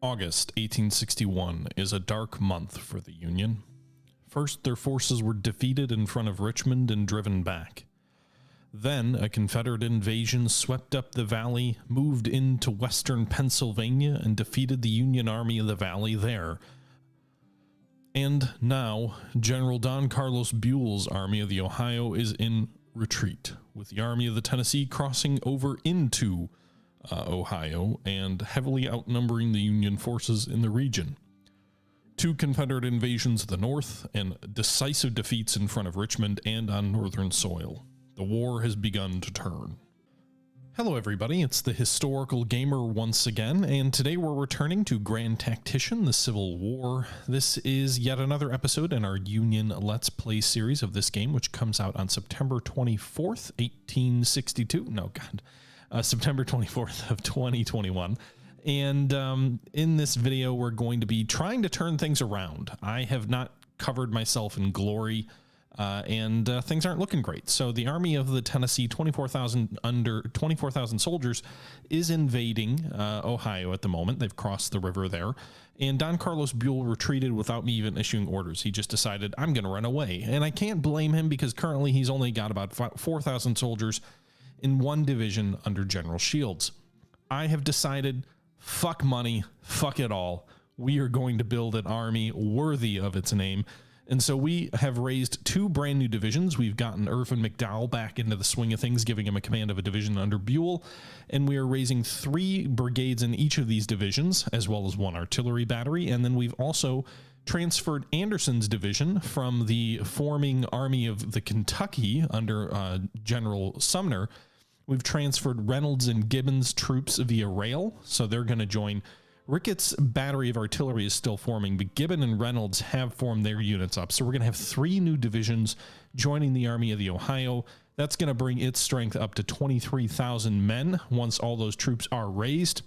August 1861 is a dark month for the Union. First, their forces were defeated in front of Richmond and driven back. Then, a Confederate invasion swept up the valley, moved into western Pennsylvania, and defeated the Union Army of the Valley there. And now, General Don Carlos Buell's Army of the Ohio is in retreat, with the Army of the Tennessee crossing over into Ohio and heavily outnumbering the Union forces in the region. Two Confederate invasions of the North and decisive defeats in front of Richmond and on northern soil. The war has begun to turn. Hello everybody, it's the Historical Gamer once again, and today we're returning to Grand Tactician, the Civil War. This is yet another episode in our Union Let's Play series of this game, which comes out on September 24th, 1862. No, God. September 24th of 2021. And in this video, we're going to be trying to turn things around. I have not covered myself in glory, and things aren't looking great. So the Army of the Tennessee, 24,000 soldiers, is invading Ohio at the moment. They've crossed the river there. And Don Carlos Buell retreated without me even issuing orders. He just decided, I'm going to run away. And I can't blame him because currently he's only got about 4,000 soldiers in one division under General Shields. I have decided, fuck money, fuck it all. We are going to build an army worthy of its name. And so we have raised two brand new divisions. We've gotten Irvin McDowell back into the swing of things, giving him a command of a division under Buell. And we are raising 3 brigades in each of these divisions, as well as 1 artillery battery. And then we've also transferred Anderson's division from the forming Army of the Kentucky under General Sumner. We've transferred Reynolds and Gibbon's troops via rail, so they're going to join. Ricketts' battery of artillery is still forming, but Gibbon and Reynolds have formed their units up. So we're going to have 3 new divisions joining the Army of the Ohio. That's going to bring its strength up to 23,000 men once all those troops are raised.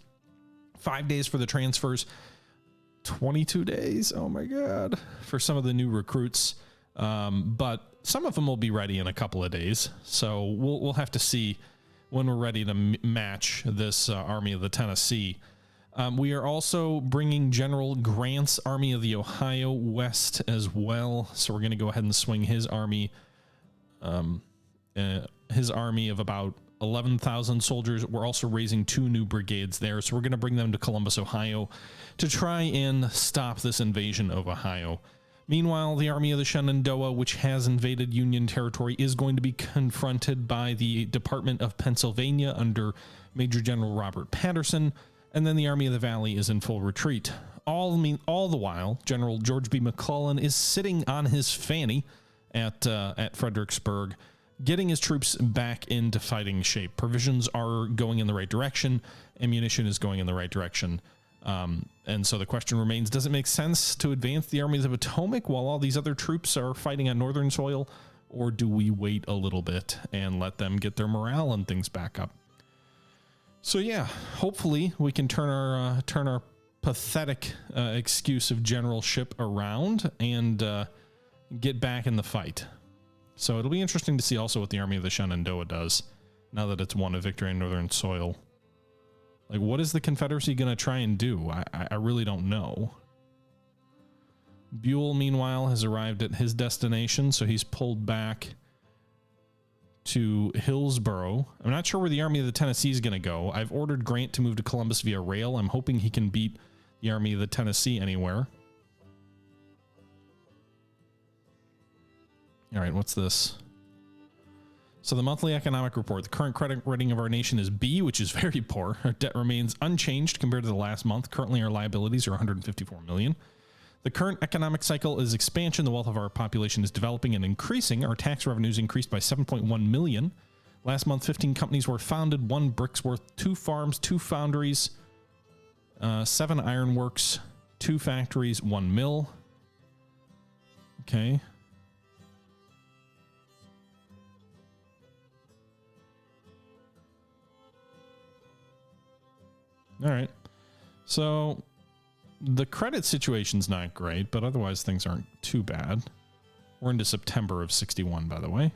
5 days for the transfers. 22 days, oh my god, for some of the new recruits, but some of them will be ready in a couple of days, so we'll have to see when we're ready to match this Army of the Tennessee. We are also bringing General Grant's Army of the Ohio west as well, so we're going to go ahead and swing his army of about 11,000 soldiers. We're also raising 2 new brigades there, so we're going to bring them to Columbus, Ohio, to try and stop this invasion of Ohio. Meanwhile, the Army of the Shenandoah, which has invaded Union territory, is going to be confronted by the Department of Pennsylvania under Major General Robert Patterson, and then the Army of the Valley is in full retreat. All the while, General George B. McClellan is sitting on his fanny at Fredericksburg, getting his troops back into fighting shape. Provisions are going in the right direction. Ammunition is going in the right direction. And so the question remains, does it make sense to advance the Army of the Potomac while all these other troops are fighting on northern soil? Or do we wait a little bit and let them get their morale and things back up? So yeah, hopefully we can turn our pathetic excuse of generalship around and get back in the fight. So it'll be interesting to see also what the Army of the Shenandoah does now that it's won a victory in northern soil. Like, what is the Confederacy going to try and do? I really don't know. Buell, meanwhile, has arrived at his destination, so he's pulled back to Hillsborough. I'm not sure where the Army of the Tennessee is going to go. I've ordered Grant to move to Columbus via rail. I'm hoping he can beat the Army of the Tennessee anywhere. All right, what's this? So the monthly economic report, the current credit rating of our nation is B, which is very poor. Our debt remains unchanged compared to the last month. Currently, our liabilities are 154 million. The current economic cycle is expansion. The wealth of our population is developing and increasing. Our tax revenues increased by 7.1 million. Last month, 15 companies were founded, 1 bricksworth, 2 farms, 2 foundries, 7 ironworks, 2 factories, 1 mill. Okay. All right, so the credit situation's not great, but otherwise things aren't too bad. We're into September of 61, by the way.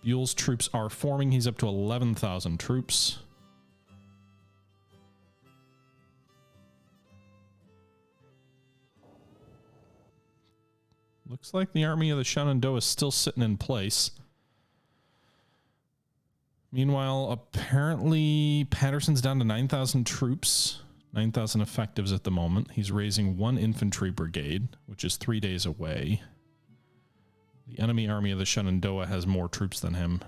Buell's troops are forming. He's up to 11,000 troops. Looks like the Army of the Shenandoah is still sitting in place. Meanwhile, apparently Patterson's down to 9,000 troops, 9,000 effectives at the moment. He's raising 1 infantry brigade, which is 3 days away. The enemy Army of the Shenandoah has more troops than him.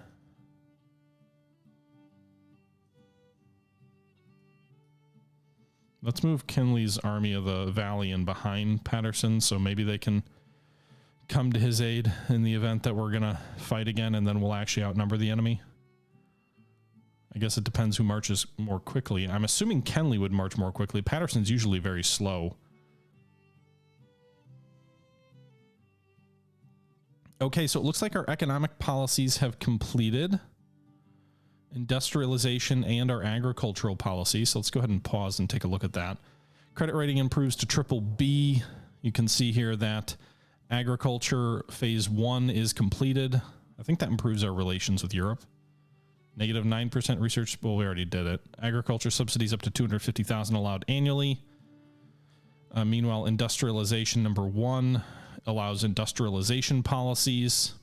Let's move Kinley's Army of the Valley in behind Patterson, so maybe they can come to his aid in the event that we're going to fight again, and then we'll actually outnumber the enemy. I guess it depends who marches more quickly. I'm assuming Kenley would march more quickly. Patterson's usually very slow. Okay, so it looks like our economic policies have completed. Industrialization and our agricultural policy. So let's go ahead and pause and take a look at that. Credit rating improves to BBB. You can see here that agriculture phase 1 is completed. I think that improves our relations with Europe. Negative 9% research. Well, we already did it. Agriculture subsidies up to $250,000 allowed annually. Meanwhile, industrialization number 1 allows industrialization policies.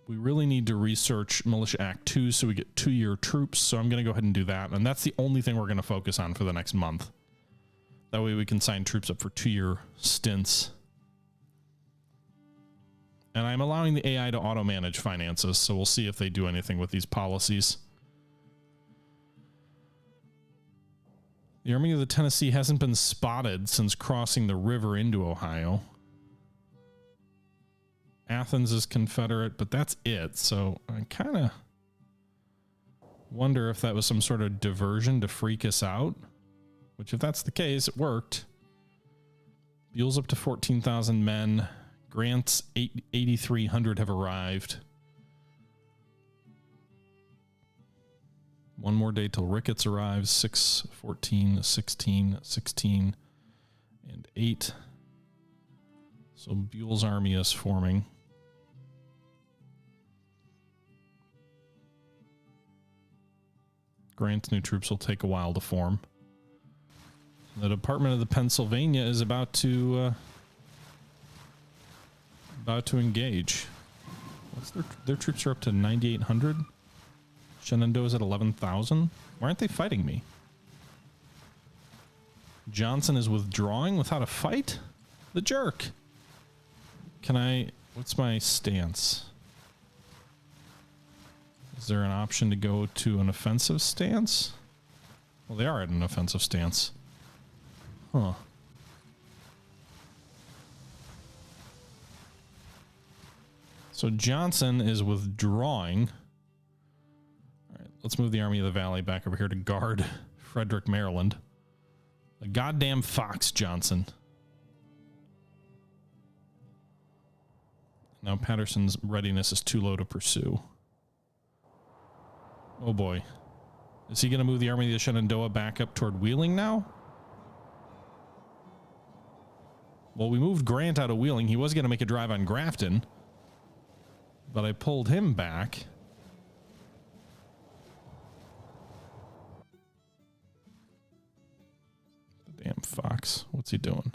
We really need to research Militia Act 2 so we get 2-year troops. So I'm going to go ahead and do that. And that's the only thing we're going to focus on for the next month. That way we can sign troops up for 2-year stints. And I'm allowing the AI to auto-manage finances, so we'll see if they do anything with these policies. The Army of the Tennessee hasn't been spotted since crossing the river into Ohio. Athens is Confederate, but that's it. So I kind of wonder if that was some sort of diversion to freak us out. Which, if that's the case, it worked. Buell's up to 14,000 men. Grant's 8,300 have arrived. One more day till Ricketts arrives. 6, 14, 16, 16, and 8. So Buell's army is forming. Grant's new troops will take a while to form. The Department of the Pennsylvania is about to engage. What's their troops are up to 9,800. Shenandoah's at 11,000. Why aren't they fighting me? Johnson is withdrawing without a fight? The jerk. Can I... What's my stance? Is there an option to go to an offensive stance? Well, they are at an offensive stance. Huh. So Johnson is withdrawing. All right, let's move the Army of the Valley back over here to guard Frederick, Maryland. A goddamn fox, Johnson. Now Patterson's readiness is too low to pursue. Oh boy. Is he going to move the Army of the Shenandoah back up toward Wheeling now? Well, we moved Grant out of Wheeling. He was going to make a drive on Grafton, but I pulled him back. The damn fox. What's he doing?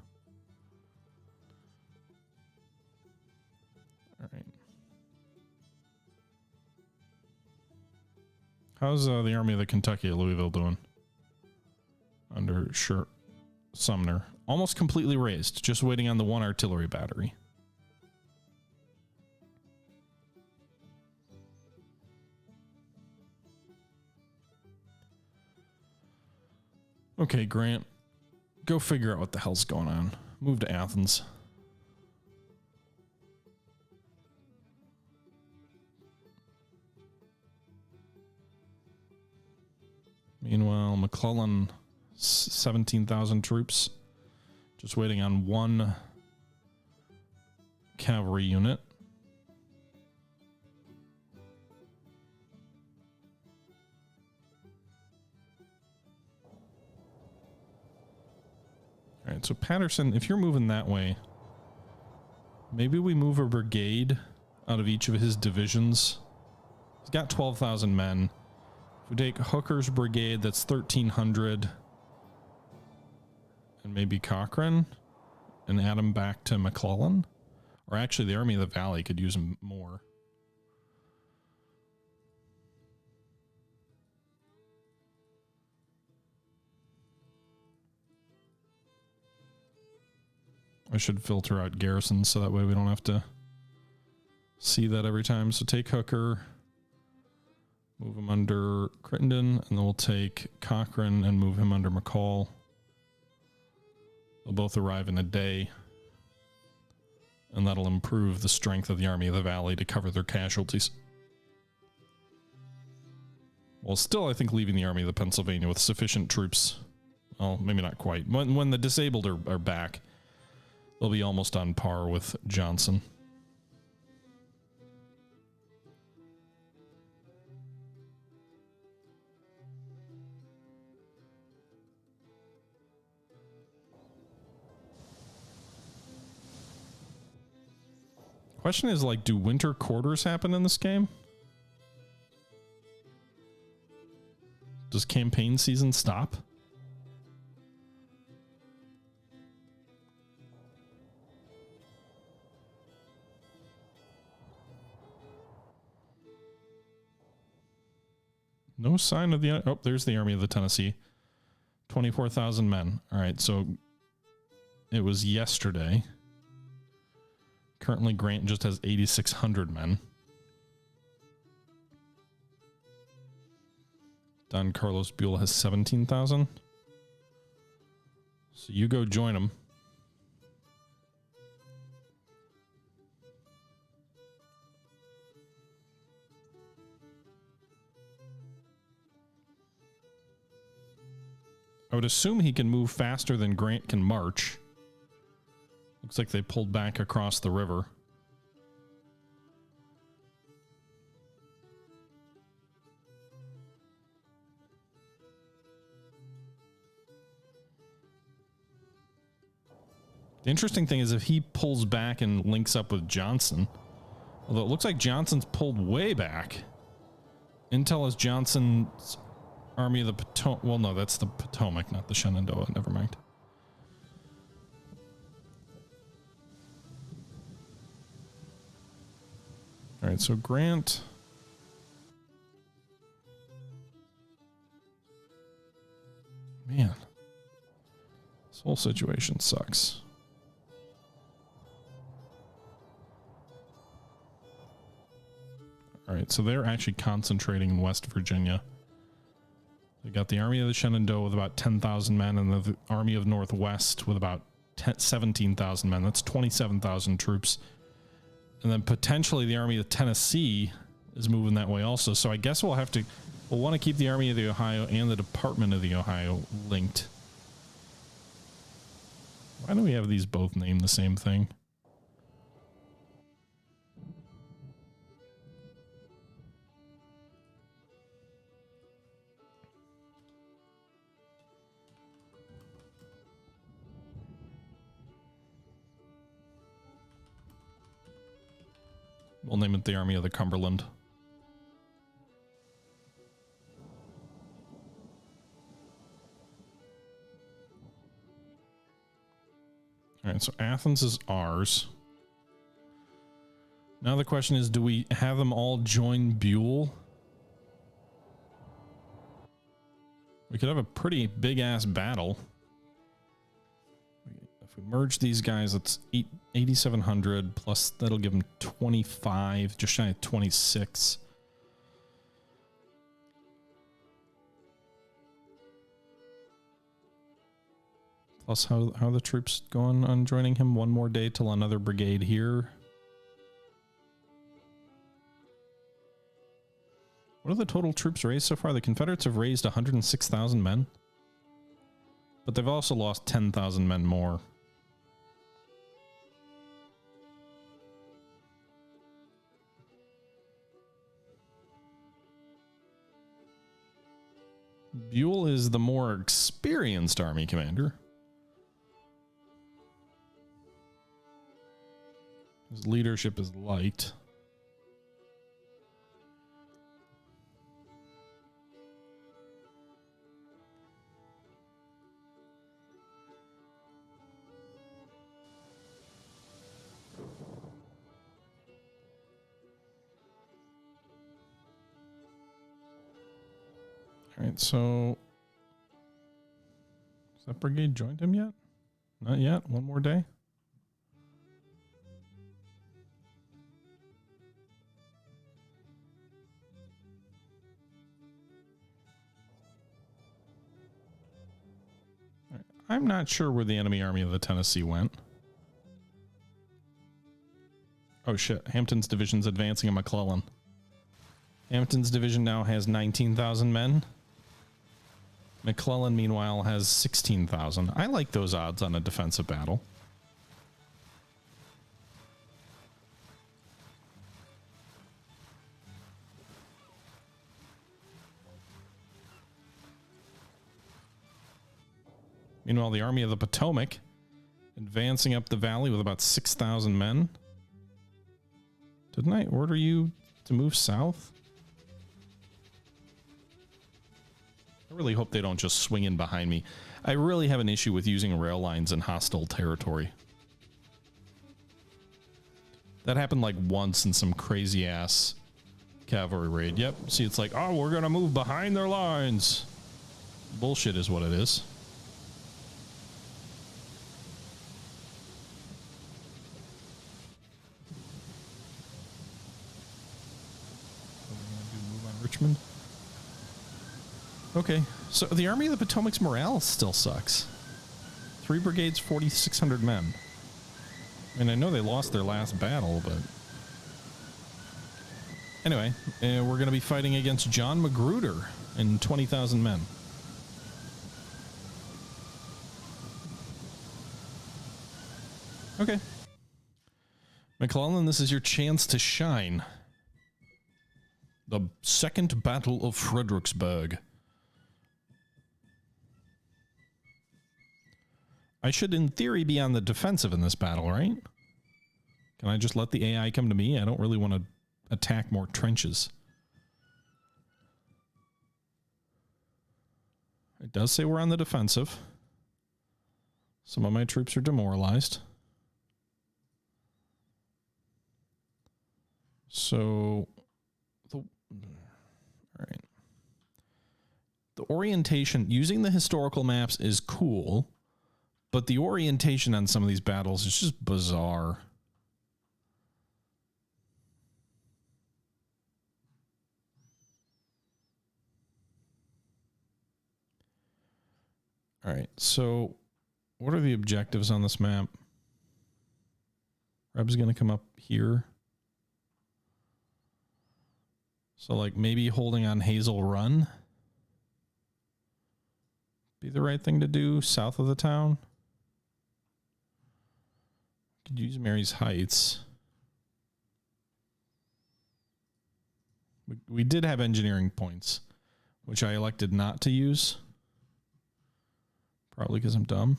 All right. How's the Army of the Kentucky at Louisville doing? Under Sumner. Almost completely raised. Just waiting on the 1 artillery battery. Okay, Grant. Go figure out what the hell's going on. Move to Athens. Meanwhile, McClellan, 17,000 troops. Just waiting on 1 cavalry unit. All right, so Patterson, if you're moving that way, maybe we move a brigade out of each of his divisions. He's got 12,000 men. If we take Hooker's brigade, that's 1,300. And maybe Cochrane. and add him back to McClellan. Or actually, the Army of the Valley could use him more. I should filter out garrisons so that way we don't have to see that every time. So take Hooker, move him under Crittenden, and then we'll take Cochrane and move him under McCall. They'll both arrive in a day, and that'll improve the strength of the Army of the Valley to cover their casualties. Well, still, I think leaving the Army of the Pennsylvania with sufficient troops. Well, maybe not quite. When the disabled are back, they'll be almost on par with Johnson. Question is, like, do winter quarters happen in this game? Does campaign season stop? No sign of the... Oh, there's the Army of the Tennessee. 24,000 men. All right, so it was yesterday. Currently, Grant just has 8,600 men. Don Carlos Buell has 17,000. So you go join him. I would assume he can move faster than Grant can march. Looks like they pulled back across the river. The interesting thing is if he pulls back and links up with Johnson, although it looks like Johnson's pulled way back. Intel is Johnson's Army of the Potomac. Well, no, that's the Potomac, not the Shenandoah. Never mind. All right, so Grant. Man, this whole situation sucks. All right, so they're actually concentrating in West Virginia. They got the Army of the Shenandoah with about 10,000 men and the Army of Northwest with about 17,000 men. That's 27,000 troops. And then potentially the Army of Tennessee is moving that way also. So I guess we'll want to keep the Army of the Ohio and the Department of the Ohio linked. Why do we have these both named the same thing? We'll name it the Army of the Cumberland. All right, so Athens is ours. Now the question is, do we have them all join Buell? We could have a pretty big-ass battle. If we merge these guys, that's 8,700 plus that'll give them 25, just shy of 26. Plus how are the troops going on joining him? One more day till another brigade here. What are the total troops raised so far? The Confederates have raised 106,000 men. But they've also lost 10,000 men more. Buell is the more experienced army commander. His leadership is light. All right, so has that brigade joined him yet? Not yet. One more day. All right. I'm not sure where the enemy army of the Tennessee went. Oh shit, Hampton's division's advancing on McClellan. Hampton's division now has 19,000 men. McClellan, meanwhile, has 16,000. I like those odds on a defensive battle. Meanwhile, the Army of the Potomac advancing up the valley with about 6,000 men. Didn't I order you to move south? I really hope they don't just swing in behind me. I really have an issue with using rail lines in hostile territory. That happened like once in some crazy ass cavalry raid. Yep. See, it's like, oh, we're going to move behind their lines. Bullshit is what it is. Richmond. Okay, so the Army of the Potomac's morale still sucks. 3 brigades, 4,600 men. I mean, I know they lost their last battle, but... Anyway, we're going to be fighting against John Magruder and 20,000 men. Okay. McClellan, this is your chance to shine. The Second Battle of Fredericksburg. I should, in theory, be on the defensive in this battle, right? Can I just let the AI come to me? I don't really want to attack more trenches. It does say we're on the defensive. Some of my troops are demoralized. So... All right. The orientation, using the historical maps is cool, but the orientation on some of these battles is just bizarre. All right, so what are the objectives on this map? Reb's going to come up here. So, like, maybe holding on Hazel Run be the right thing to do south of the town. Could use Mary's Heights. We did have engineering points, which I elected not to use. Probably because I'm dumb.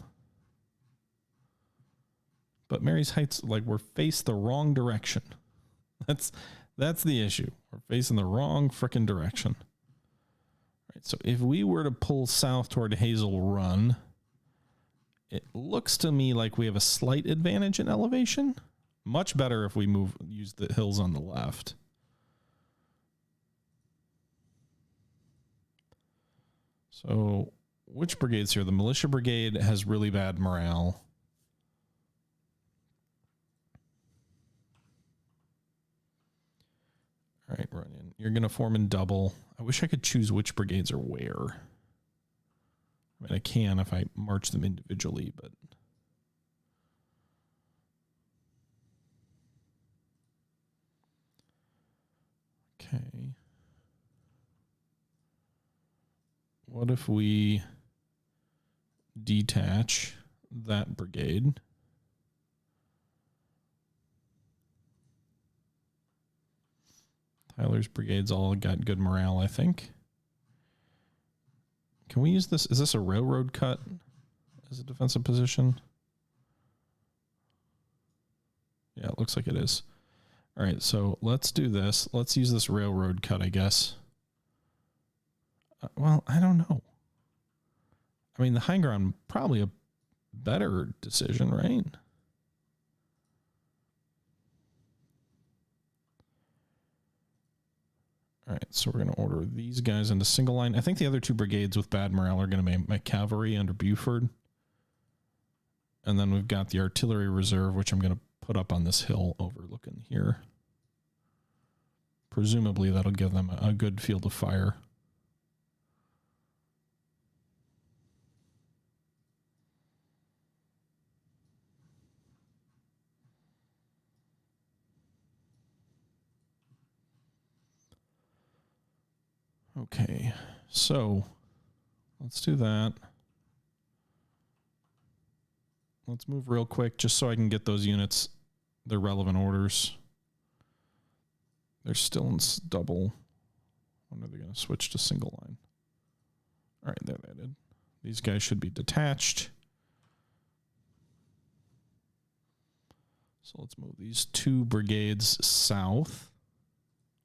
But Mary's Heights, like, we're faced the wrong direction. That's the issue. We're facing the wrong frickin' direction. All right, so if we were to pull south toward Hazel Run, it looks to me like we have a slight advantage in elevation. Much better if we use the hills on the left. So, which brigade's here? The militia brigade has really bad morale. All right, run in. You're going to form in double. I wish I could choose which brigades are where. I mean, I can if I march them individually, but... Okay. What if we detach that brigade? Tyler's brigade's all got good morale, I think. Can we use this? Is this a railroad cut as a defensive position? Yeah, it looks like it is. All right, so let's do this. Let's use this railroad cut, I guess. Well, I don't know. I mean, the high ground, probably a better decision, right? All right, so we're going to order these guys into single line. I think the other two brigades with bad morale are going to be my cavalry under Buford. And then we've got the artillery reserve, which I'm going to put up on this hill overlooking here. Presumably that'll give them a good field of fire. Okay, so let's do that. Let's move real quick just so I can get those units their relevant orders. They're still in double. When are they going to switch to single line? All right, there they did. These guys should be detached. So let's move these two brigades south.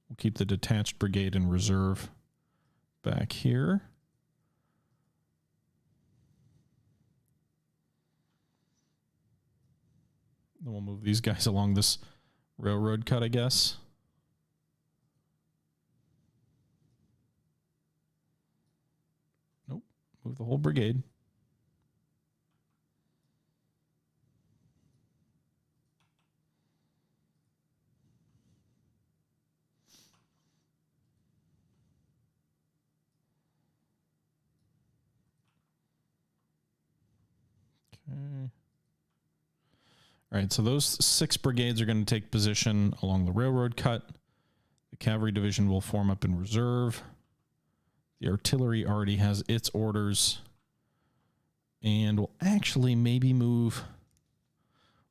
We'll keep the detached brigade in reserve back here. Then we'll move these guys along this railroad cut, I guess. Nope. Move the whole brigade. Okay. All right, so those 6 brigades are going to take position along the railroad cut. The cavalry division will form up in reserve. The artillery already has its orders. And we'll actually maybe move...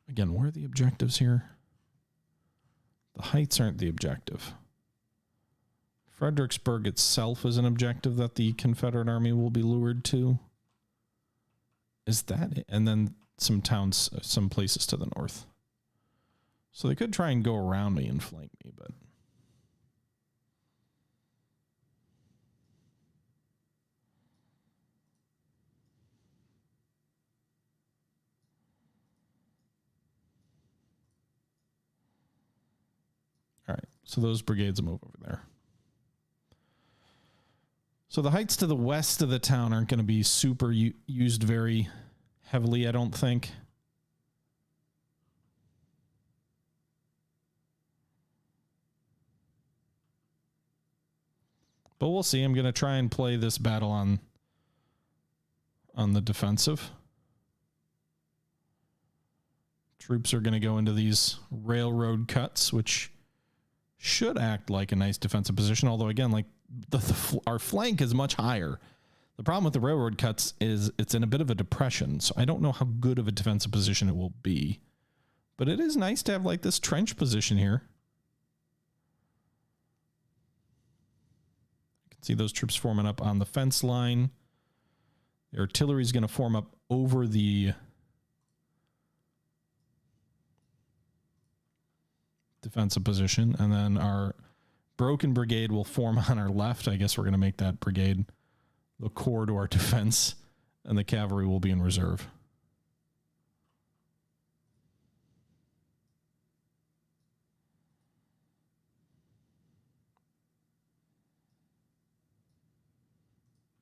Again, where are the objectives here? The heights aren't the objective. Fredericksburg itself is an objective that the Confederate Army will be lured to. Is that it? And then some towns, some places to the north. So they could try and go around me and flank me, but... All right, so those brigades will move over there. So the heights to the west of the town aren't going to be super used very heavily, I don't think. But we'll see. I'm going to try and play this battle on the defensive. Troops are going to go into these railroad cuts, which should act like a nice defensive position. Although, again, like our flank is much higher. The problem with the railroad cuts is it's in a bit of a depression, so I don't know how good of a defensive position it will be. But it is nice to have like this trench position here. You can see those troops forming up on the fence line. The artillery is going to form up over the defensive position, and then our broken brigade will form on our left. I guess we're going to make that brigade the core to our defense, and the cavalry will be in reserve.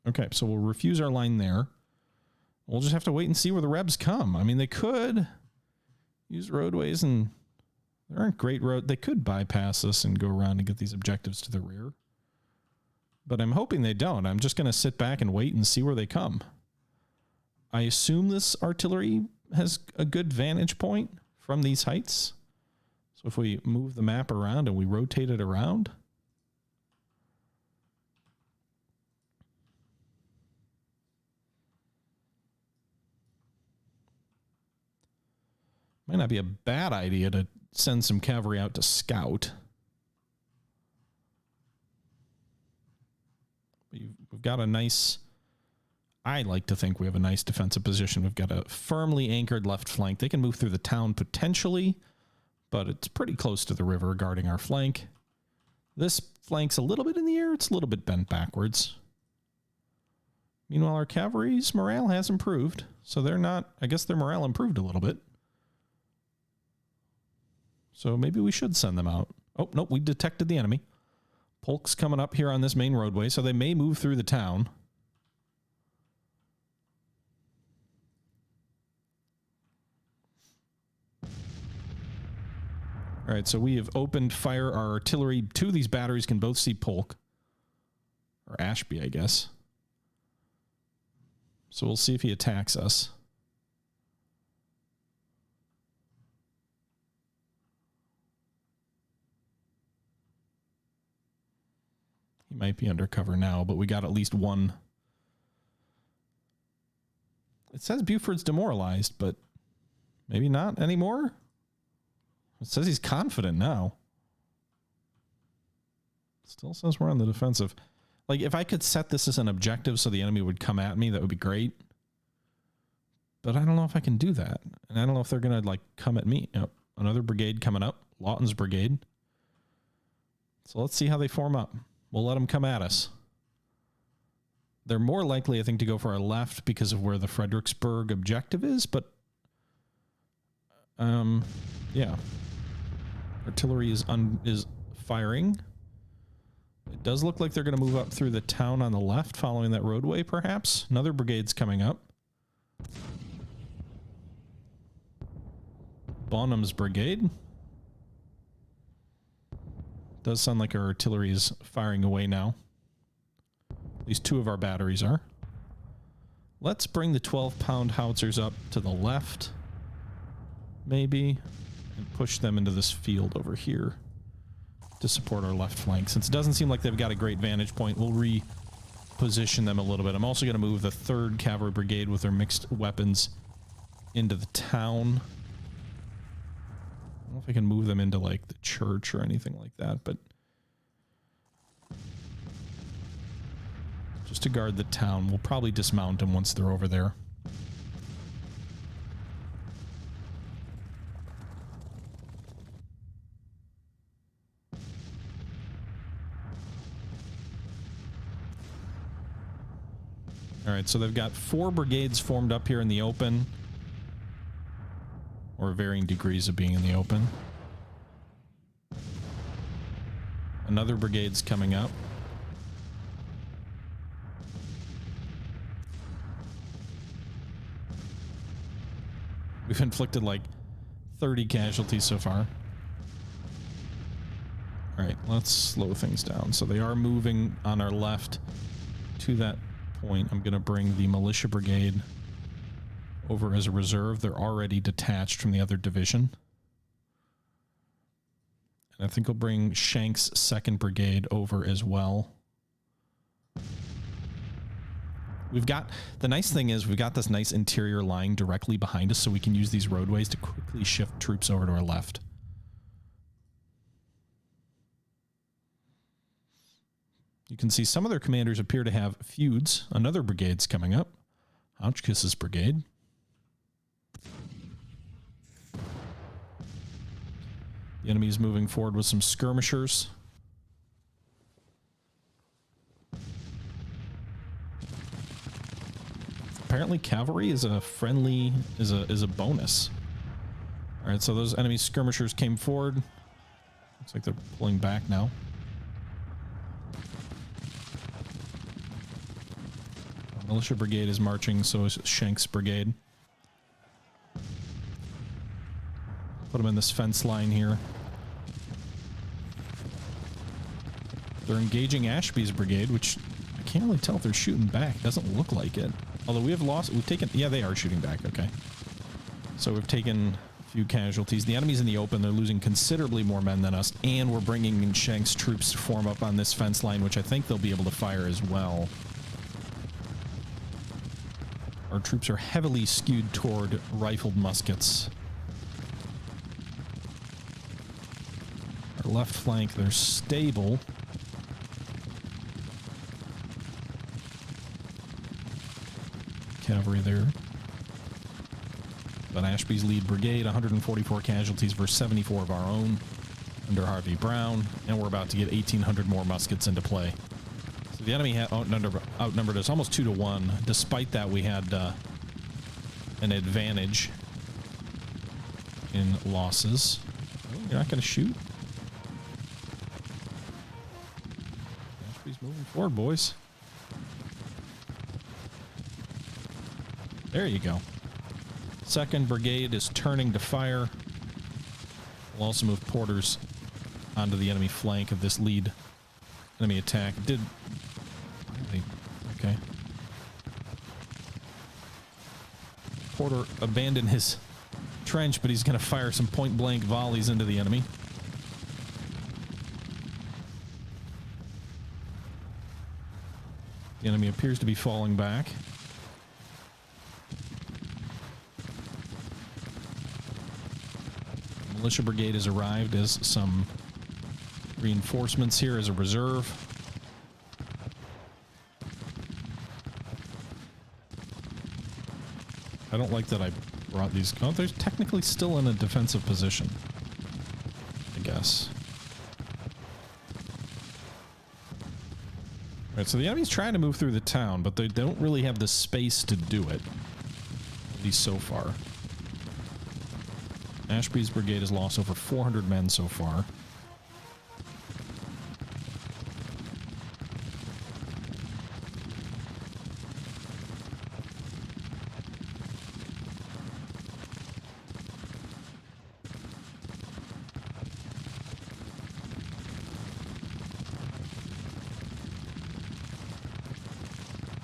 Okay, so we'll refuse our line there. We'll just have to wait and see where the Rebs come. I mean, they could use roadways, and there aren't great roads. They could bypass us and go around and get these objectives to the rear. But I'm hoping they don't. I'm just going to sit back and wait and see where they come. I assume this artillery has a good vantage point from these heights. So if we move the map around and we rotate it around, might not be a bad idea to send some cavalry out to scout. We've got a nice, I like to think we have a nice defensive position. We've got a firmly anchored left flank. They can move through the town potentially, but it's pretty close to the river guarding our flank. This flank's a little bit in the air. It's a little bit bent backwards. Meanwhile, our cavalry's morale has improved. So they're not, I guess their morale improved a little bit. So maybe we should send them out. Oh, nope, we detected the enemy. Polk's coming up here on this main roadway, so they may move through the town. All right, so we have opened fire. Our artillery, 2 of these batteries can both see Polk. Or Ashby, I guess. So we'll see if he attacks us. He might be undercover now, but we got at least one. It says Buford's demoralized, but maybe not anymore. It says he's confident now. Still says we're on the defensive. Like, if I could set this as an objective so the enemy would come at me, that would be great. But I don't know if I can do that. And I don't know if they're going to, like, come at me. Yep. Another brigade coming up. Lawton's brigade. So let's see how they form up. We'll let them come at us. They're more likely, I think, to go for our left because of where the Fredericksburg objective is, but yeah. Artillery is firing. It does look like they're going to move up through the town on the left, following that roadway, perhaps. Another brigade's coming up. Bonham's brigade. Does sound like our artillery is firing away now. At least 2 of our batteries are. Let's bring the 12-pound howitzers up to the left, maybe, and push them into this field over here to support our left flank. Since it doesn't seem like they've got a great vantage point, we'll reposition them a little bit. I'm also going to move the 3rd Cavalry Brigade with their mixed weapons into the town. I don't know if I can move them into, like, the church or anything like that, but just to guard the town. We'll probably dismount them once they're over there. All right, so they've got 4 brigades formed up here in the open, or varying degrees of being in the open. Another brigade's coming up. We've inflicted like 30 casualties so far. All right, let's slow things down. So they are moving on our left to that point. I'm going to bring the militia brigade over as a reserve. They're already detached from the other division. And I think I'll bring Shank's 2nd Brigade over as well. We've got, the nice thing is we've got this nice interior line directly behind us, so we can use these roadways to quickly shift troops over to our left. You can see some of their commanders appear to have feuds. Another brigade's coming up. Hotchkiss's brigade. The enemy is moving forward with some skirmishers. Apparently cavalry is a friendly, is a bonus. All right, so those enemy skirmishers came forward. Looks like they're pulling back now. Militia brigade is marching, so is Shank's brigade. Put them in this fence line here. They're engaging Ashby's brigade, which I can't really tell if they're shooting back. Doesn't look like it. Although we have lost, we've taken, yeah, they are shooting back. Okay. So we've taken a few casualties. The enemy's in the open. They're losing considerably more men than us, and we're bringing in Shank's troops to form up on this fence line, which I think they'll be able to fire as well. Our troops are heavily skewed toward rifled muskets. Our left flank, they're stable. Cavalry there. But Ashby's lead brigade, 144 casualties versus 74 of our own under Harvey Brown, and we're about to get 1,800 more muskets into play. So the enemy outnumbered us almost 2-to-1. Despite that, we had an advantage in losses. Oh, you're not going to shoot? Moving forward, boys. There you go. 2nd Brigade is turning to fire. We'll also move porters onto the enemy flank of this lead enemy attack. Okay. Porter abandoned his trench, but he's going to fire some point-blank volleys into the enemy. The enemy appears to be falling back. The militia brigade has arrived as some reinforcements here as a reserve. I don't like that I brought these. Oh, they're technically still in a defensive position, I guess. All right, so the enemy's trying to move through the town, but they don't really have the space to do it, at least so far. Ashby's brigade has lost over 400 men so far.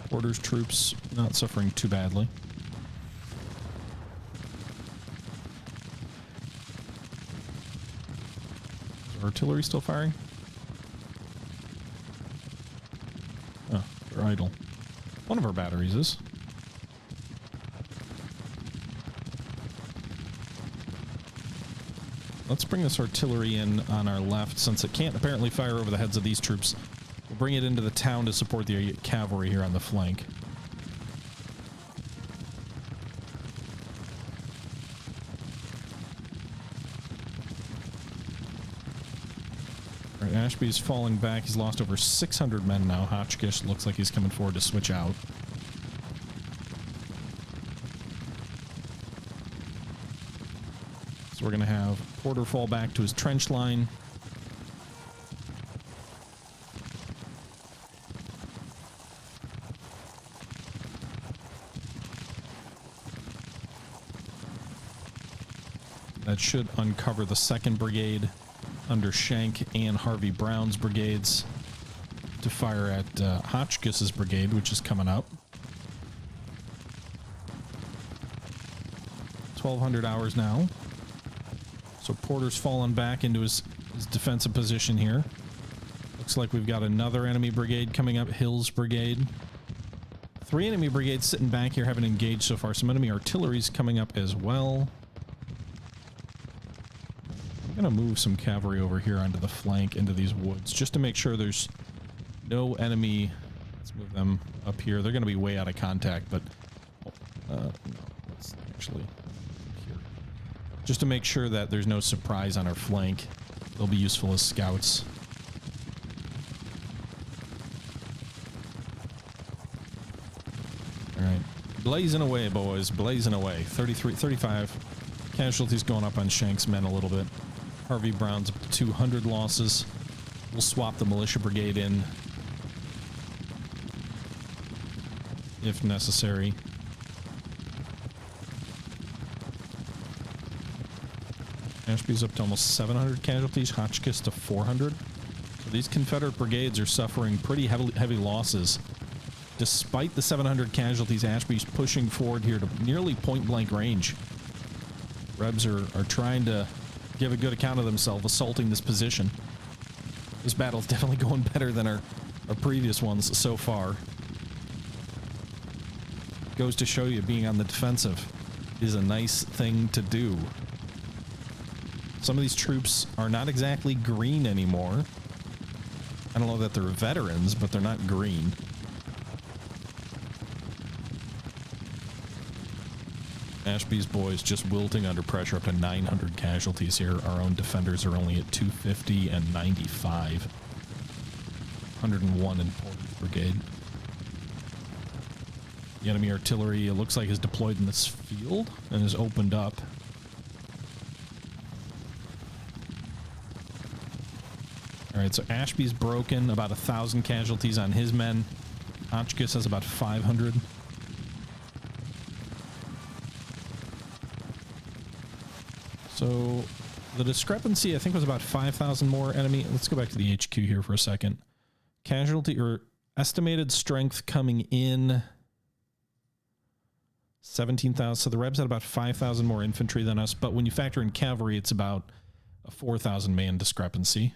Porter's troops not suffering too badly. Is artillery still firing? Oh, they're idle. One of our batteries is. Let's bring this artillery in on our left, since it can't apparently fire over the heads of these troops. We'll bring it into the town to support the cavalry here on the flank. All right, Ashby's falling back. He's lost over 600 men now. Hotchkiss looks like he's coming forward to switch out. So we're going to have Porter fall back to his trench line. That should uncover the 2nd Brigade under Schenck and Harvey Brown's brigades to fire at Hotchkiss's brigade, which is coming up. 1200 hours now. So Porter's fallen back into his defensive position here. Looks like we've got another enemy brigade coming up, Hill's brigade. 3 enemy brigades sitting back here, haven't engaged so far. Some enemy artillery's coming up as well. I'm gonna move some cavalry over here onto the flank into these woods just to make sure there's no enemy. Let's move them up here. They're gonna be way out of contact, but no, let's actually here. Just to make sure that there's no surprise on our flank. They'll be useful as scouts. All right, blazing away, boys, blazing away. 35 casualties going up on Schenck's men a little bit. Harvey Brown's up to 200 losses. We'll swap the militia brigade in if necessary. Ashby's up to almost 700 casualties, Hotchkiss to 400. So these Confederate brigades are suffering pretty heavy losses. Despite the 700 casualties, Ashby's pushing forward here to nearly point-blank range. Rebs are trying to give a good account of themselves, assaulting this position. This battle's definitely going better than our previous ones so far. Goes to show you being on the defensive is a nice thing to do. Some of these troops are not exactly green anymore. I don't know that they're veterans, but they're not green. Ashby's boys just wilting under pressure, up to 900 casualties here. Our own defenders are only at 250 and 95. 101 in Porter's brigade. The enemy artillery, it looks like, is deployed in this field and is opened up. All right, so Ashby's broken, about 1,000 casualties on his men. Hotchkiss has about 500. So the discrepancy, I think, was about 5,000 more enemy. Let's go back to the HQ here for a second. Casualty or estimated strength coming in 17,000. So the Rebs had about 5,000 more infantry than us, but when you factor in cavalry, it's about a 4,000 man discrepancy.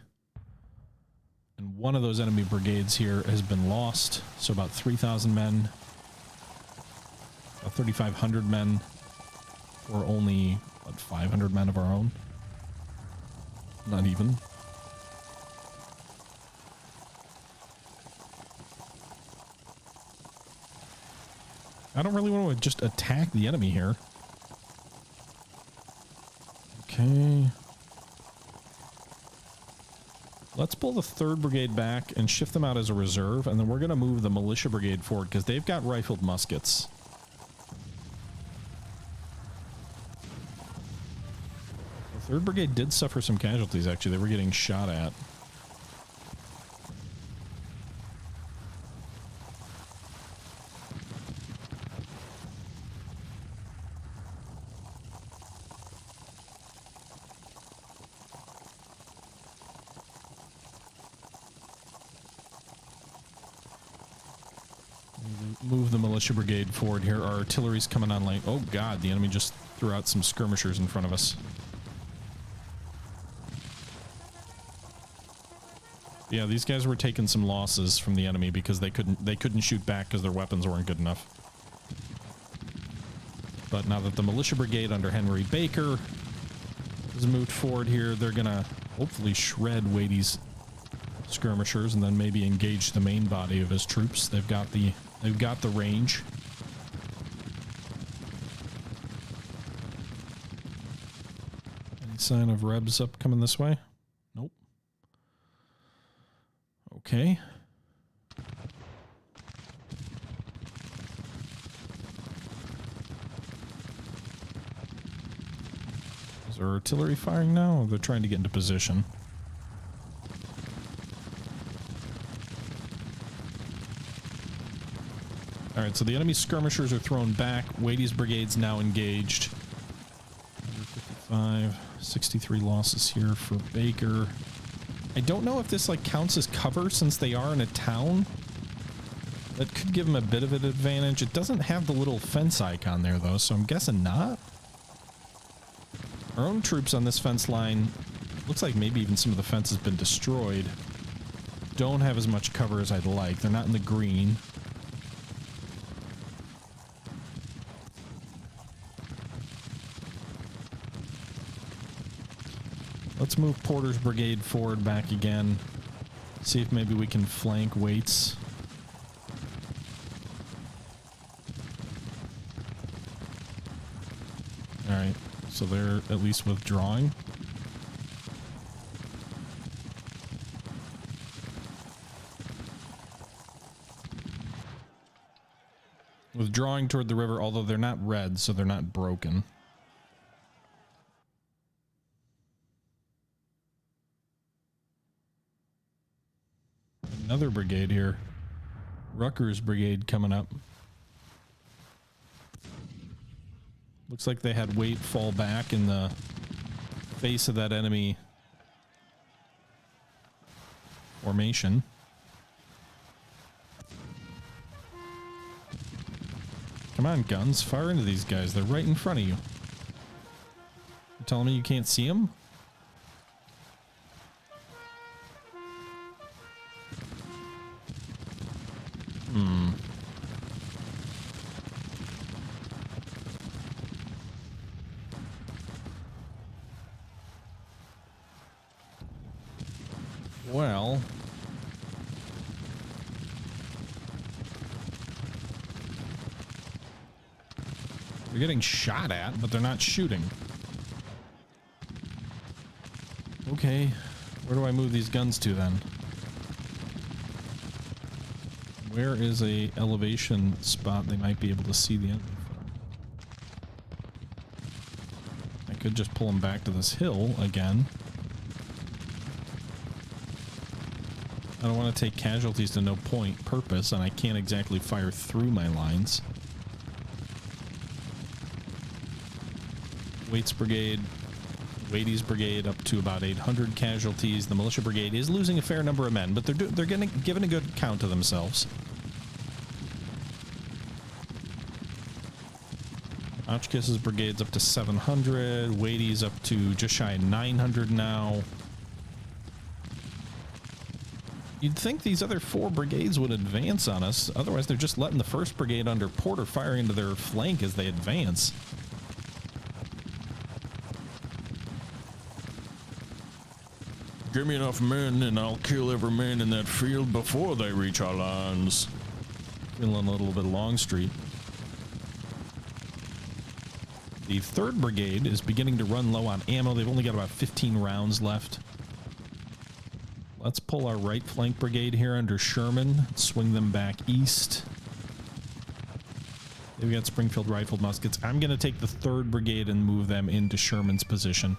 And one of those enemy brigades here has been lost, so about 3,000 men, about 3,500 men, or only about 500 men of our own. Not even. I don't really want to just attack the enemy here. Okay. Let's pull the 3rd Brigade back and shift them out as a reserve, and then we're going to move the Militia Brigade forward because they've got rifled muskets. The 3rd Brigade did suffer some casualties, actually. They were getting shot at. Move the Militia Brigade forward here. Our artillery's coming on late. Oh god, the enemy just threw out some skirmishers in front of us. Yeah, these guys were taking some losses from the enemy because they couldn't shoot back because their weapons weren't good enough. But now that the Militia Brigade under Henry Baker has moved forward here, they're gonna hopefully shred Wade's skirmishers and then maybe engage the main body of his troops. They've got the range. Any sign of Rebs up coming this way? Nope. Okay. Is our artillery firing now? Or they're trying to get into position. Alright, so the enemy skirmishers are thrown back. Wade's brigade's now engaged. 155, 63 losses here for Baker. I don't know if this like counts as cover since they are in a town. That could give them a bit of an advantage. It doesn't have the little fence icon there though, so I'm guessing not. Our own troops on this fence line, looks like maybe even some of the fence has been destroyed. Don't have as much cover as I'd like. They're not in the green. Let's move Porter's brigade forward back again. See if maybe we can flank Waits. Alright, so they're at least withdrawing. Withdrawing toward the river, although they're not red, so they're not broken. Another brigade here. Rucker's brigade coming up. Looks like they had Waite fall back in the face of that enemy formation. Come on, guns. Fire into these guys. They're right in front of you. You're telling me you can't see them? Well, they're getting shot at, but they're not shooting. Okay, where do I move these guns to then? Where is a elevation spot they might be able to see the enemy from? I could just pull them back to this hill again. I don't want to take casualties to no purpose, and I can't exactly fire through my lines. Waite's Brigade, Wade's Brigade up to about 800 casualties. The Militia Brigade is losing a fair number of men, but they're giving a good account of themselves. Hotchkiss's Brigade's up to 700. Wade's up to just shy of 900 now. You'd think these other 4 brigades would advance on us. Otherwise, they're just letting the 1st Brigade under Porter fire into their flank as they advance. Give me enough men and I'll kill every man in that field before they reach our lines. Feeling a little bit Longstreet. The 3rd Brigade is beginning to run low on ammo. They've only got about 15 rounds left. Let's pull our right flank brigade here under Sherman, swing them back east. We got Springfield rifled muskets. I'm going to take the 3rd Brigade and move them into Sherman's position.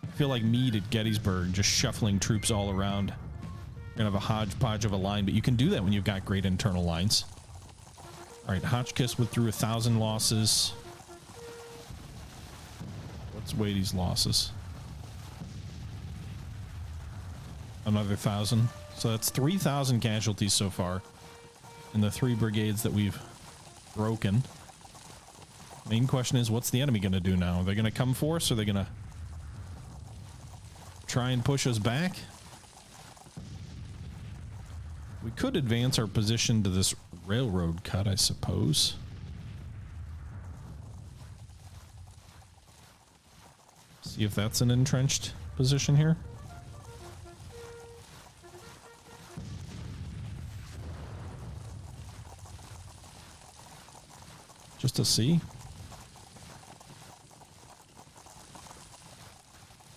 I feel like Meade at Gettysburg, just shuffling troops all around. You're going to have a hodgepodge of a line, but you can do that when you've got great internal lines. All right, Hotchkiss went through 1,000 losses. What's Wade's losses? Another 1,000. So that's 3,000 casualties so far in the 3 brigades that we've broken. Main question is, what's the enemy going to do now? Are they going to come for us? Or are they going to try and push us back? We could advance our position to this railroad cut, I suppose. See if that's an entrenched position here. Just to see.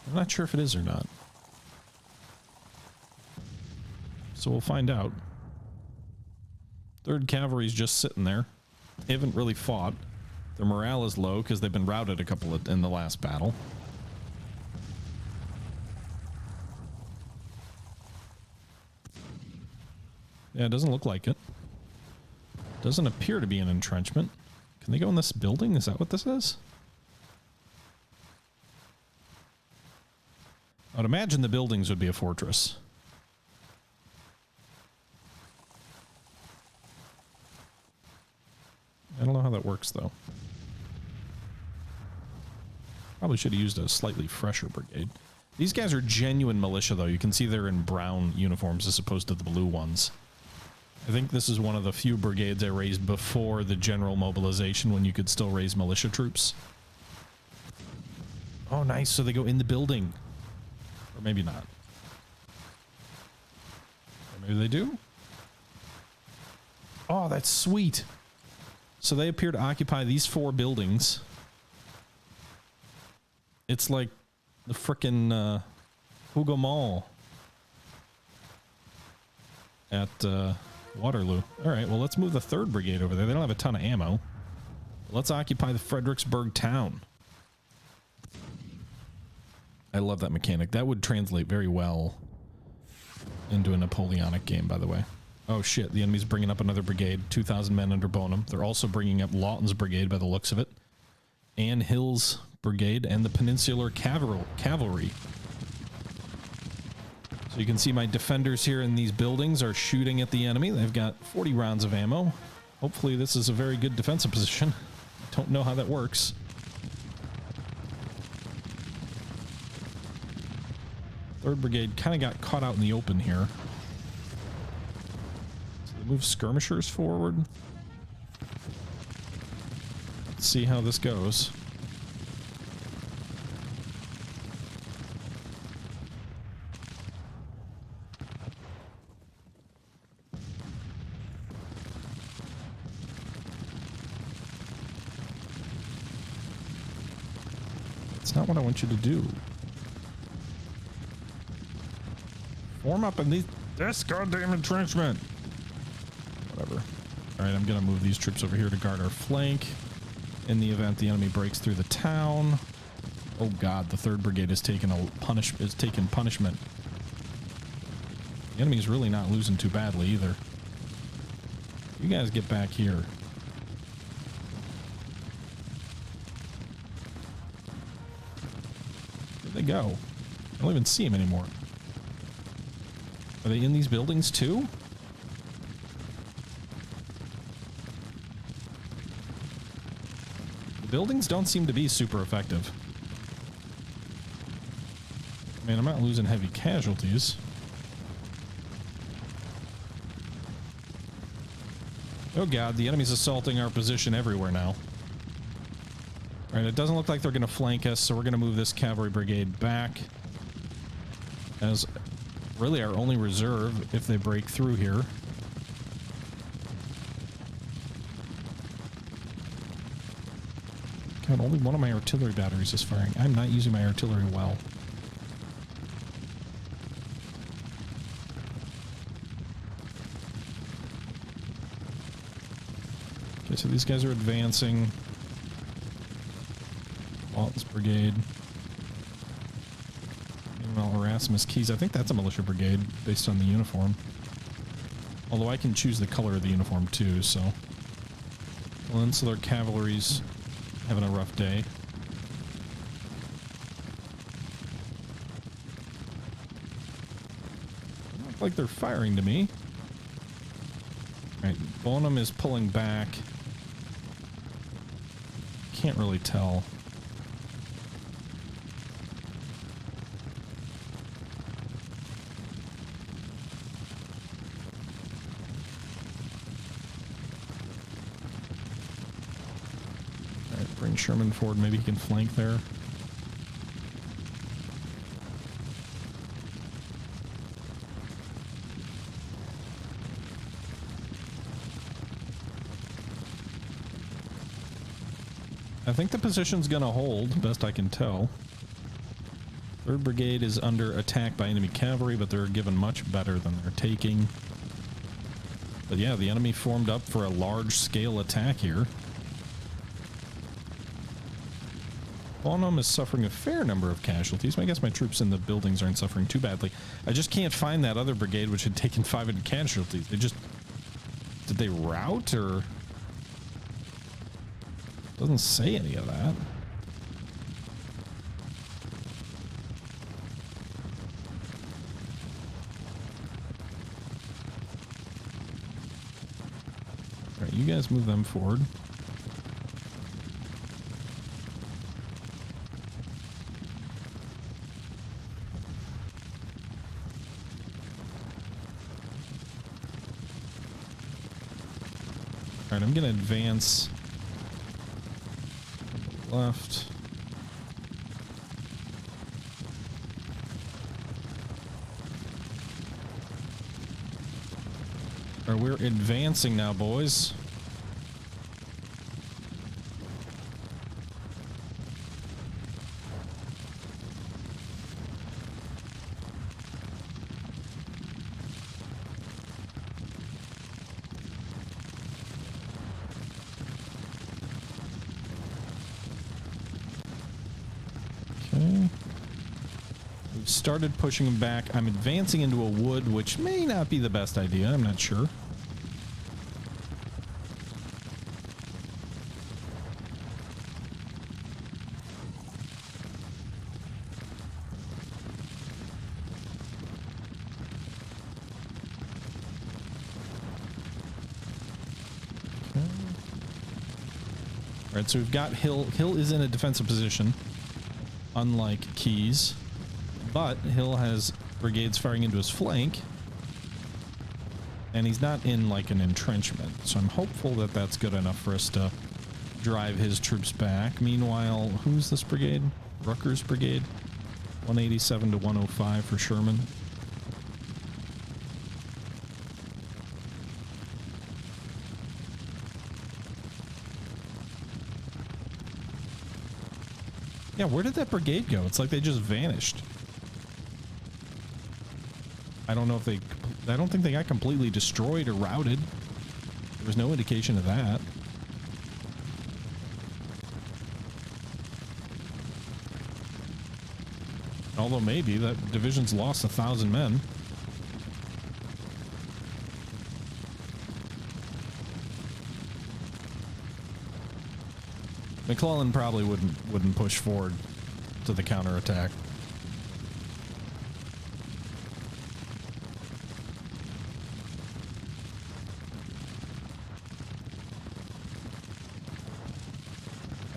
I'm not sure if it is or not. So we'll find out. 3rd Cavalry's just sitting there. They haven't really fought. Their morale is low because they've been routed a couple in the last battle. Yeah, it doesn't look like it. Doesn't appear to be an entrenchment. Can they go in this building? Is that what this is? I would imagine the buildings would be a fortress. I don't know how that works, though. Probably should have used a slightly fresher brigade. These guys are genuine militia, though. You can see they're in brown uniforms as opposed to the blue ones. I think this is one of the few brigades I raised before the general mobilization when you could still raise militia troops. Oh, nice. So they go in the building. Or maybe not. Or maybe they do. Oh, that's sweet. So they appear to occupy these 4 buildings. It's like the frickin' Hugo Mall at Waterloo. All right, well, let's move the 3rd Brigade over there. They don't have a ton of ammo. Let's occupy the Fredericksburg town. I love that mechanic. That would translate very well into a Napoleonic game, by the way. Oh, shit. The enemy's bringing up another brigade. 2,000 men under Bonham. They're also bringing up Lawton's brigade by the looks of it. Ann Hill's brigade and the Peninsular Cavalry. So you can see my defenders here in these buildings are shooting at the enemy. They've got 40 rounds of ammo. Hopefully this is a very good defensive position. Don't know how that works. Third Brigade kind of got caught out in the open here. So they move skirmishers forward. Let's see how this goes. That's not what I want you to do. Form up in this goddamn entrenchment. Whatever. All right, I'm gonna move these troops over here to guard our flank. In the event the enemy breaks through the town. Oh God, the 3rd Brigade is taking punishment. The enemy's really not losing too badly either. You guys get back here. Where'd they go? I don't even see them anymore. Are they in these buildings too? The buildings don't seem to be super effective. Man, I'm not losing heavy casualties. Oh god, the enemy's assaulting our position everywhere now. Alright, it doesn't look like they're going to flank us, so we're going to move this cavalry brigade back as really our only reserve if they break through here. God, only one of my artillery batteries is firing. I'm not using my artillery well. Okay, so these guys are advancing. Walton's brigade. Meanwhile, Erasmus Keys. I think that's a militia brigade based on the uniform. Although I can choose the color of the uniform too, so. Well, Insular Cavalry's having a rough day. Doesn't look like they're firing to me. Alright, Bonham is pulling back. Can't really tell. Alright, bring Sherman forward. Maybe he can flank there. I think the position's gonna hold, best I can tell. 3rd Brigade is under attack by enemy cavalry, but they're given much better than they're taking. But yeah, the enemy formed up for a large-scale attack here. Bonham is suffering a fair number of casualties. I guess my troops in the buildings aren't suffering too badly. I just can't find that other brigade which had taken 500 casualties. They just... Did they rout, or... Doesn't say any of that. Alright, you guys move them forward. Alright, I'm gonna advance left. Alright, we're advancing now, boys. Started pushing him back. I'm advancing into a wood, which may not be the best idea. I'm not sure. Okay. All right, so we've got Hill. Hill is in a defensive position, unlike Keyes. But Hill has brigades firing into his flank, and he's not in like an entrenchment, so I'm hopeful that that's good enough for us to drive his troops back. Meanwhile, who's this brigade? Rucker's brigade, 187 to 105 for Sherman. Yeah, where did that brigade go? It's like they just vanished. I don't know if they... I don't think they got completely destroyed or routed. There was no indication of that. Although maybe that division's lost 1,000 men. McClellan probably wouldn't push forward to the counterattack.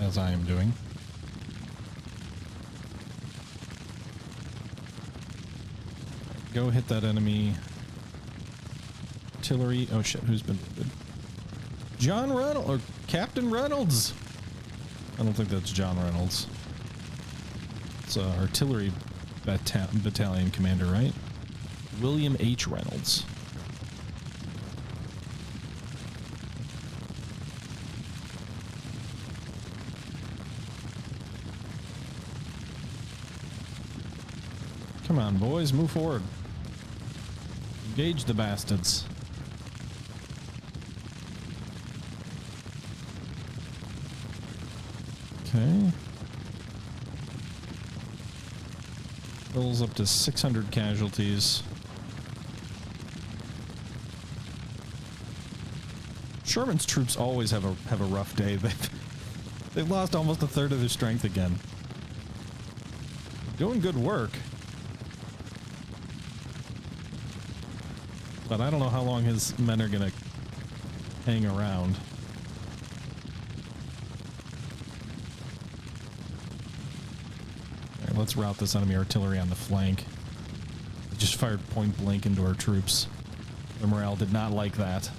As I am doing. Go hit that enemy. Artillery. Oh shit, who's been wounded? John Reynolds, or Captain Reynolds. I don't think that's John Reynolds. It's an artillery battalion commander, right? William H. Reynolds. Come on, boys, move forward. Engage the bastards. Okay. Rolls up to 600 casualties. Sherman's troops always have a rough day. They've lost almost a third of their strength again. Doing good work. But I don't know how long his men are gonna hang around. Alright, let's rout this enemy artillery on the flank. It just fired point blank into our troops. Their morale did not like that.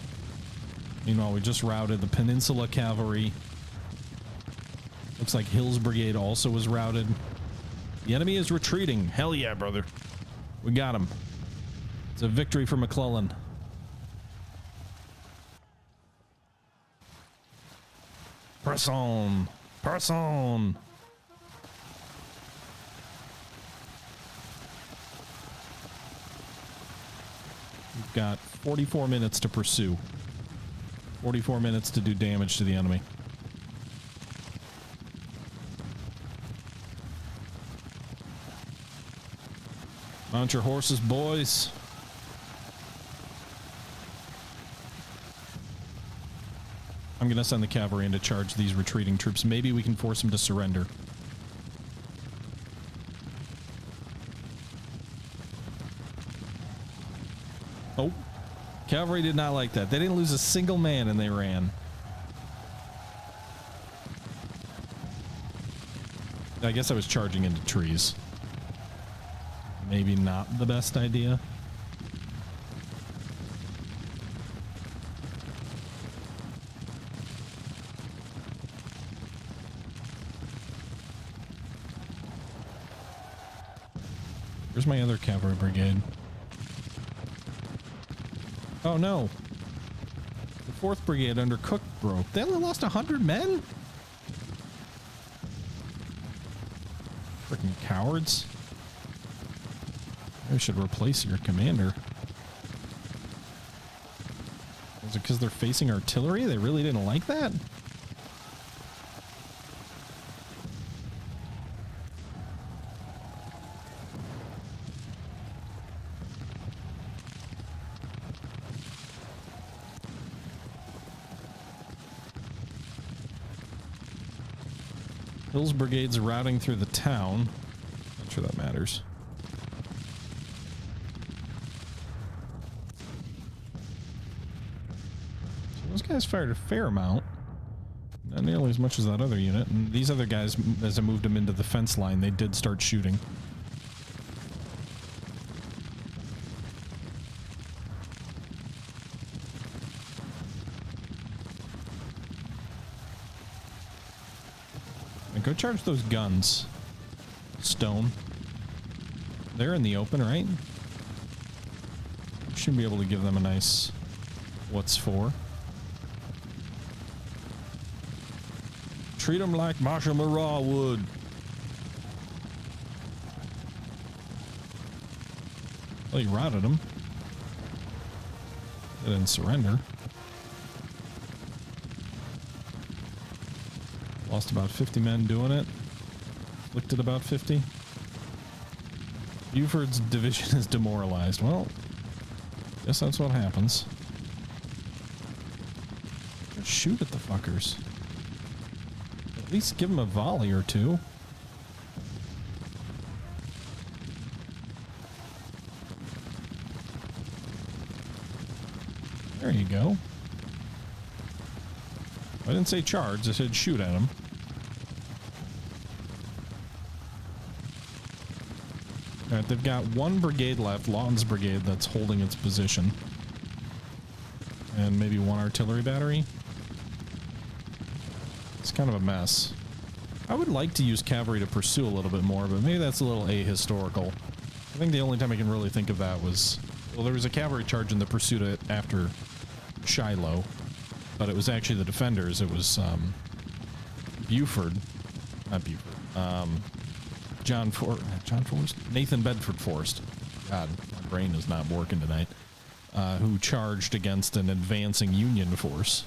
Meanwhile, we just routed the Peninsula Cavalry. Looks like Hill's Brigade also was routed. The enemy is retreating. Hell yeah, brother. We got him. It's a victory for McClellan. Press on! Press on! We've got 44 minutes to pursue. 44 minutes to do damage to the enemy. Mount your horses, boys. I'm gonna send the cavalry in to charge these retreating troops. Maybe we can force them to surrender. Oh, cavalry did not like that. They didn't lose a single man and they ran. I guess I was charging into trees. Maybe not the best idea. Where's my other cavalry brigade? Oh no. The 4th Brigade under Cook broke. They only lost 100 men? Freaking cowards. I should replace your commander. Is it because they're facing artillery? They really didn't like that? Hill's Brigade's routing through the town. Not sure that matters. So those guys fired a fair amount. Not nearly as much as that other unit. And these other guys, as I moved them into the fence line, they did start shooting. Go charge those guns. Stone. They're in the open, right? Should be able to give them a nice what's for. Treat them like Marshal Murat would. Well, you routed them. They didn't surrender. Lost about 50 men doing it. Afflicted about 50. Buford's division is demoralized. Well, guess that's what happens. Shoot at the fuckers. At least give him a volley or two. There you go. I didn't say charge, I said shoot at him. Alright, they've got one brigade left, Lawton's brigade, that's holding its position. And maybe one artillery battery. It's kind of a mess. I would like to use cavalry to pursue a little bit more, but maybe that's a little ahistorical. I think the only time I can really think of that was... Well, there was a cavalry charge in the pursuit after Shiloh, but it was actually the defenders. It was Buford, not Buford. John Forrest, Nathan Bedford Forrest. God, my brain is not working tonight. Who charged against an advancing Union force.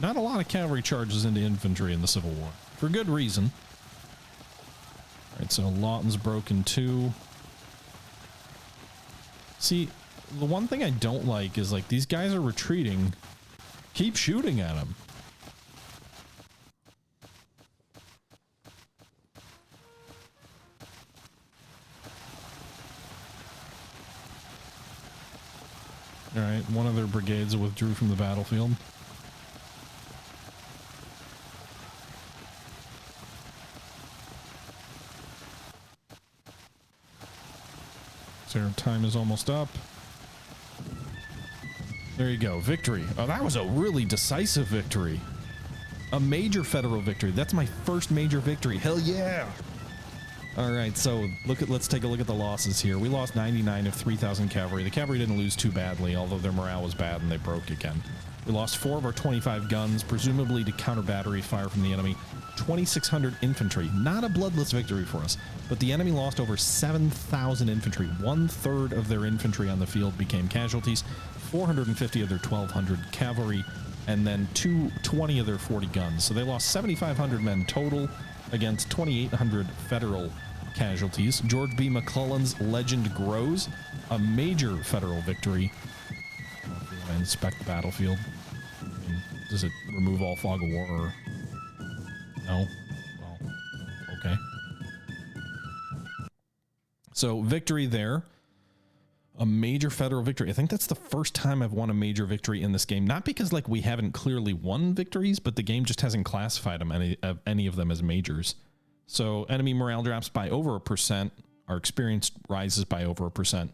Not a lot of cavalry charges into infantry in the Civil War, for good reason. All right, so Lawton's broken too. See, the one thing I don't like is, like, these guys are retreating. Keep shooting at them. All right, one of their brigades withdrew from the battlefield. So our time is almost up. There you go, victory. Oh, that was a really decisive victory. A major federal victory. That's my first major victory. Hell yeah! All right, so let's take a look at the losses here. We lost 99 of 3,000 cavalry. The cavalry didn't lose too badly, although their morale was bad and they broke again. We lost 4 of our 25 guns, presumably to counter battery fire from the enemy. 2,600 infantry. Not a bloodless victory for us, but the enemy lost over 7,000 infantry. 1/3 of their infantry on the field became casualties. 450 of their 1,200 cavalry, and then 20 of their 40 guns. So they lost 7,500 men total against 2,800 federal casualties. George B. McClellan's legend grows. A major federal victory. I inspect the battlefield. I mean, does it remove all fog of war? Or no? Well, okay. So victory there. A major federal victory. I think that's the first time I've won a major victory in this game. Not because, like, we haven't clearly won victories, but the game just hasn't classified them any of them as majors. So enemy morale drops by over 1%. Our experience rises by over 1%.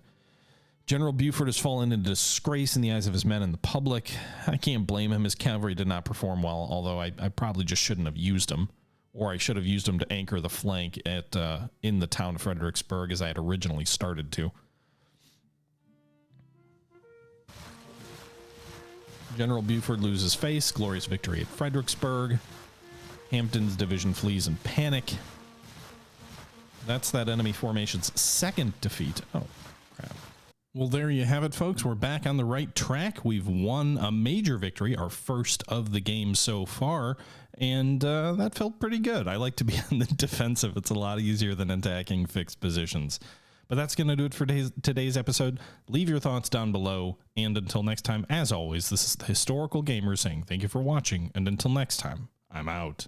General Buford has fallen into disgrace in the eyes of his men and the public. I can't blame him. His cavalry did not perform well, although I probably just shouldn't have used them. Or I should have used them to anchor the flank at in the town of Fredericksburg as I had originally started to. General Buford loses face. Glorious victory at Fredericksburg. Hampton's division flees in panic. That's that enemy formation's second defeat. Oh, crap. Well, there you have it, folks. We're back on the right track. We've won a major victory, our first of the game so far, and that felt pretty good. I like to be on the defensive. It's a lot easier than attacking fixed positions. But that's going to do it for today's episode. Leave your thoughts down below. And until next time, as always, this is the Historical Gamer saying thank you for watching. And until next time, I'm out.